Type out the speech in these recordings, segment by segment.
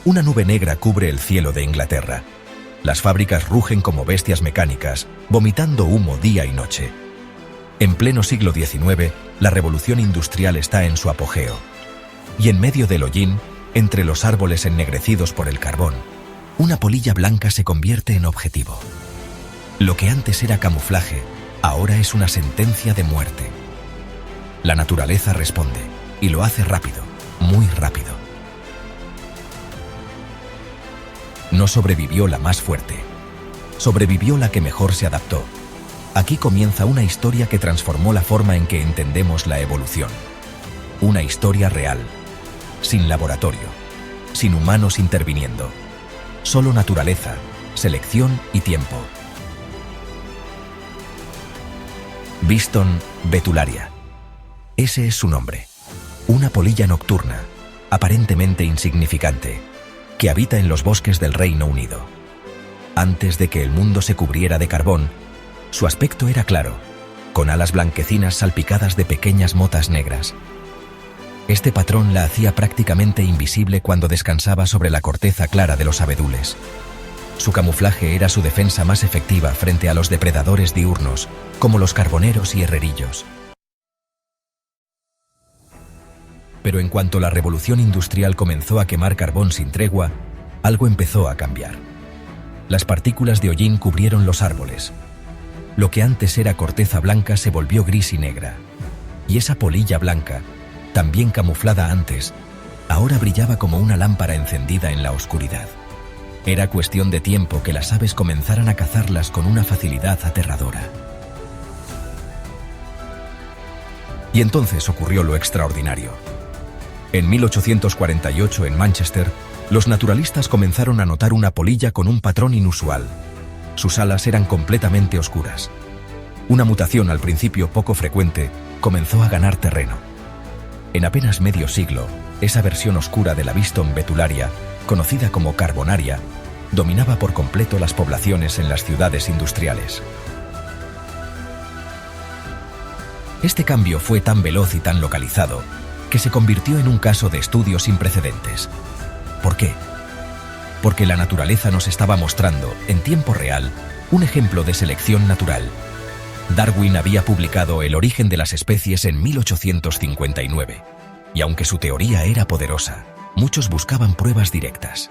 Una nube negra cubre el cielo de Inglaterra. Las fábricas rugen como bestias mecánicas, vomitando humo día y noche. En pleno siglo XIX, la revolución industrial está en su apogeo. Y en medio del hollín, entre los árboles ennegrecidos por el carbón, una polilla blanca se convierte en objetivo. Lo que antes era camuflaje, ahora es una sentencia de muerte. La naturaleza responde, y lo hace rápido, muy rápido. No sobrevivió la más fuerte. Sobrevivió la que mejor se adaptó. Aquí comienza una historia que transformó la forma en que entendemos la evolución. Una historia real, sin laboratorio, sin humanos interviniendo. Solo naturaleza, selección y tiempo. Biston betularia. Ese es su nombre. Una polilla nocturna, aparentemente insignificante, que habita en los bosques del Reino Unido. Antes de que el mundo se cubriera de carbón, su aspecto era claro, con alas blanquecinas salpicadas de pequeñas motas negras. Este patrón la hacía prácticamente invisible cuando descansaba sobre la corteza clara de los abedules. Su camuflaje era su defensa más efectiva frente a los depredadores diurnos, como los carboneros y herrerillos. Pero en cuanto la revolución industrial comenzó a quemar carbón sin tregua, algo empezó a cambiar. Las partículas de hollín cubrieron los árboles. Lo que antes era corteza blanca se volvió gris y negra. Y esa polilla blanca, también camuflada antes, ahora brillaba como una lámpara encendida en la oscuridad. Era cuestión de tiempo que las aves comenzaran a cazarlas con una facilidad aterradora. Y entonces ocurrió lo extraordinario. En 1848, en Manchester, los naturalistas comenzaron a notar una polilla con un patrón inusual. Sus alas eran completamente oscuras. Una mutación al principio poco frecuente comenzó a ganar terreno. En apenas medio siglo, esa versión oscura de la Biston betularia, conocida como carbonaria, dominaba por completo las poblaciones en las ciudades industriales. Este cambio fue tan veloz y tan localizado que se convirtió en un caso de estudio sin precedentes. ¿Por qué? Porque la naturaleza nos estaba mostrando, en tiempo real, un ejemplo de selección natural. Darwin había publicado El origen de las especies en 1859, y aunque su teoría era poderosa, muchos buscaban pruebas directas.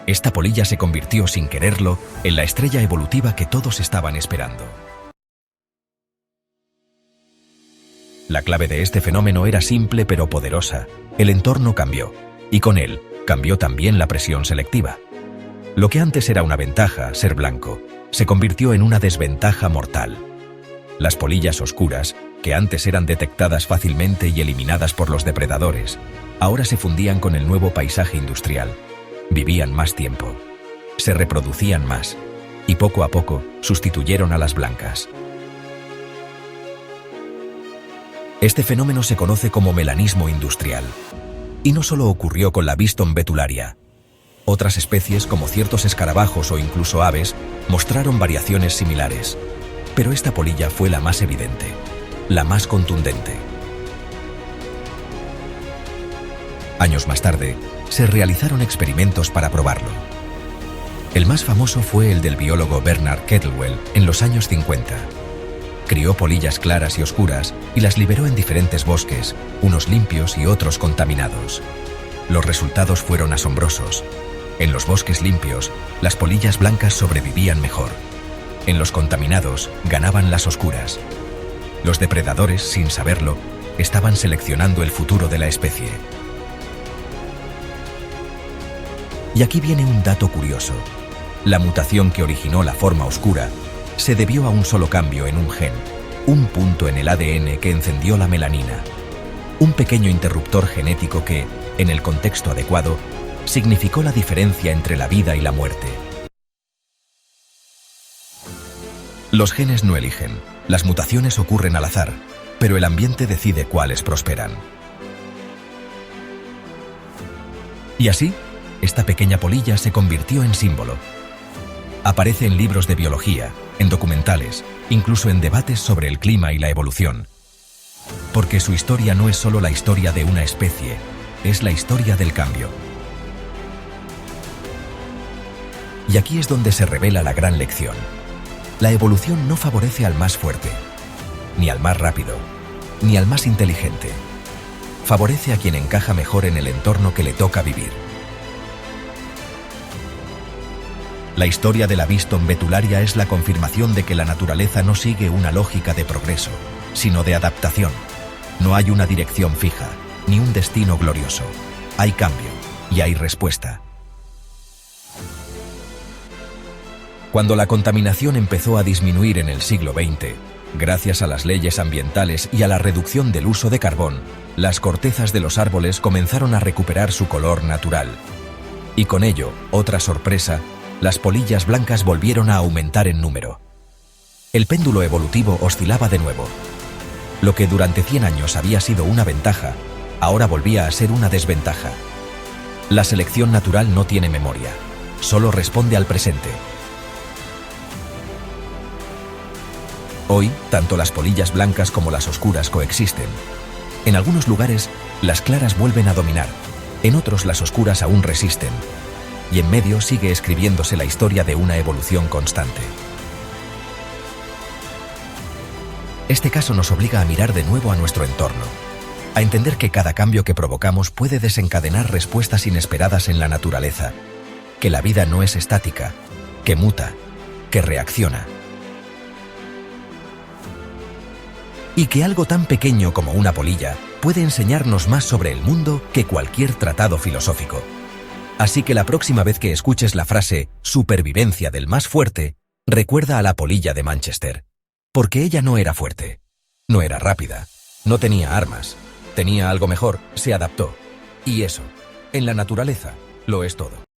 Esta polilla se convirtió, sin quererlo, en la estrella evolutiva que todos estaban esperando. La clave de este fenómeno era simple pero poderosa. El entorno cambió, y con él cambió también la presión selectiva. Lo que antes era una ventaja, ser blanco, se convirtió en una desventaja mortal. Las polillas oscuras, que antes eran detectadas fácilmente y eliminadas por los depredadores, ahora se fundían con el nuevo paisaje industrial. Vivían más tiempo, se reproducían más, y poco a poco sustituyeron a las blancas. Este fenómeno se conoce como melanismo industrial. Y no solo ocurrió con la Biston betularia. Otras especies, como ciertos escarabajos o incluso aves, mostraron variaciones similares. Pero esta polilla fue la más evidente, la más contundente. Años más tarde, se realizaron experimentos para probarlo. El más famoso fue el del biólogo Bernard Kettlewell en los años 50. Crió polillas claras y oscuras y las liberó en diferentes bosques, unos limpios y otros contaminados. Los resultados fueron asombrosos. En los bosques limpios, las polillas blancas sobrevivían mejor. En los contaminados, ganaban las oscuras. Los depredadores, sin saberlo, estaban seleccionando el futuro de la especie. Y aquí viene un dato curioso. La mutación que originó la forma oscura se debió a un solo cambio en un gen, un punto en el ADN que encendió la melanina. Un pequeño interruptor genético que, en el contexto adecuado, significó la diferencia entre la vida y la muerte. Los genes no eligen, las mutaciones ocurren al azar, pero el ambiente decide cuáles prosperan. Y así, esta pequeña polilla se convirtió en símbolo. Aparece en libros de biología, en documentales, incluso en debates sobre el clima y la evolución. Porque su historia no es solo la historia de una especie, es la historia del cambio. Y aquí es donde se revela la gran lección. La evolución no favorece al más fuerte, ni al más rápido, ni al más inteligente. Favorece a quien encaja mejor en el entorno que le toca vivir. La historia de la Viston Betularia es la confirmación de que la naturaleza no sigue una lógica de progreso, sino de adaptación. No hay una dirección fija, ni un destino glorioso. Hay cambio y hay respuesta. Cuando la contaminación empezó a disminuir en el siglo XX, gracias a las leyes ambientales y a la reducción del uso de carbón, las cortezas de los árboles comenzaron a recuperar su color natural. Y con ello, otra sorpresa, las polillas blancas volvieron a aumentar en número. El péndulo evolutivo oscilaba de nuevo. Lo que durante 100 años había sido una ventaja, ahora volvía a ser una desventaja. La selección natural no tiene memoria, solo responde al presente. Hoy, tanto las polillas blancas como las oscuras coexisten. En algunos lugares, las claras vuelven a dominar, en otros las oscuras aún resisten. Y en medio sigue escribiéndose la historia de una evolución constante. Este caso nos obliga a mirar de nuevo a nuestro entorno, a entender que cada cambio que provocamos puede desencadenar respuestas inesperadas en la naturaleza, que la vida no es estática, que muta, que reacciona. Y que algo tan pequeño como una polilla puede enseñarnos más sobre el mundo que cualquier tratado filosófico. Así que la próxima vez que escuches la frase «supervivencia del más fuerte», recuerda a la polilla de Manchester. Porque ella no era fuerte, no era rápida, no tenía armas, tenía algo mejor, se adaptó. Y eso, en la naturaleza, lo es todo.